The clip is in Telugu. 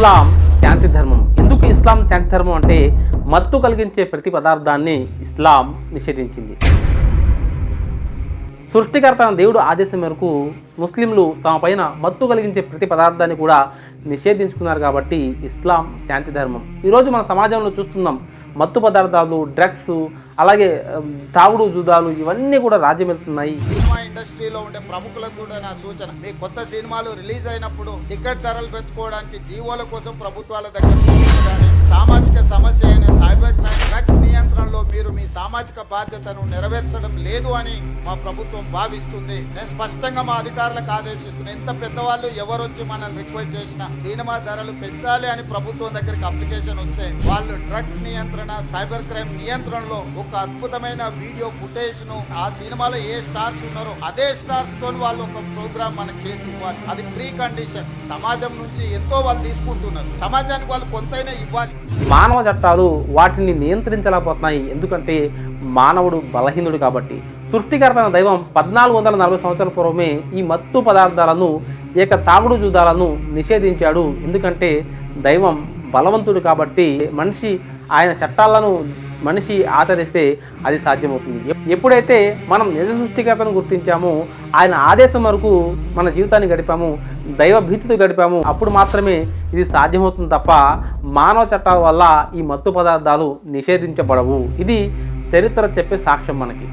ఇస్లాం శాంతి ధర్మం. ఎందుకు ఇస్లాం శాంతి ధర్మం అంటే మత్తు కలిగించే ప్రతి పదార్థాన్ని ఇస్లాం నిషేధించింది. సృష్టికర్త దేవుడు ఆదేశం మేరకు ముస్లింలు తమ పైన మత్తు కలిగించే ప్రతి పదార్థాన్ని కూడా నిషేధించుకున్నారు కాబట్టి ఇస్లాం శాంతి ధర్మం. ఈరోజు మన సమాజంలో చూస్తున్నాం, మత్తు పదార్థాలు, డ్రగ్స్, అలాగే తాగుడు, జూదాలు ఇవన్నీ కూడా రాజ్యం వెళ్తున్నాయి. సినిమా ఇండస్ట్రీలో ఉండే ప్రముఖులకు కూడా నా సూచన, మీ కొత్త సినిమాలు రిలీజ్ అయినప్పుడు టికెట్ ధరలు పెంచుకోవడానికి జీవోల కోసం ప్రభుత్వాల దగ్గర సామాజిక సమస్య అయిన సైబర్ క్రైమ్, డ్రగ్స్ నియంత్రణలో మీరు మీ సామాజిక బాధ్యతను నెరవేర్చడం లేదు అని మా ప్రభుత్వం భావిస్తుంది. నేను స్పష్టంగా మా అధికారులకు ఆదేశిస్తున్నాను, ఎంత పెద్దవాళ్ళు ఎవరు వచ్చి మనల్ని రిక్వెస్ట్ చేసినా సినిమా ధరలు పెంచాలి అని ప్రభుత్వం దగ్గరికి అప్లికేషన్ వస్తే వాళ్ళు డ్రగ్స్ నియంత్రణ, సైబర్ క్రైమ్ నియంత్రణలో ఒక అద్భుతమైన వీడియో ఫుటేజ్ ను ఆ సినిమాలో ఏ స్టార్స్ ఉన్నారో అదే స్టార్స్ తో వాళ్ళు ఒక ప్రోగ్రామ్ మనకు చేసి ఇవ్వాలి. అది ప్రీ కండిషన్. సమాజం నుంచి ఎంతో వాళ్ళు తీసుకుంటున్నారు, సమాజానికి వాళ్ళు కొంతైనా ఇవ్వాలి. మానవ చట్టాలు వాటిని నియంత్రించలేకపోతున్నాయి. ఎందుకంటే మానవుడు బలహీనుడు కాబట్టి. సృష్టికర్త దైవం 1440 సంవత్సరాల పూర్వమే ఈ మత్తు పదార్థాలను, ఏక తాగుడు జూదాలను నిషేధించాడు. ఎందుకంటే దైవం బలవంతుడు కాబట్టి మనిషి ఆయన చట్టాలను మనిషి ఆచరిస్తే అది సాధ్యమవుతుంది. ఎప్పుడైతే మనం నిజ సృష్టికర్తను గుర్తించామో, ఆయన ఆదేశం వరకు మన జీవితాన్ని గడిపాము, దైవ భీతితో గడిపాము, అప్పుడు మాత్రమే ఇది సాధ్యమవుతుంది తప్ప మానవ చట్టాల వల్ల ఈ మత్తు పదార్థాలు నిషేధించబడవు. ఇది చరిత్ర చెప్పే సాక్ష్యం మనకి.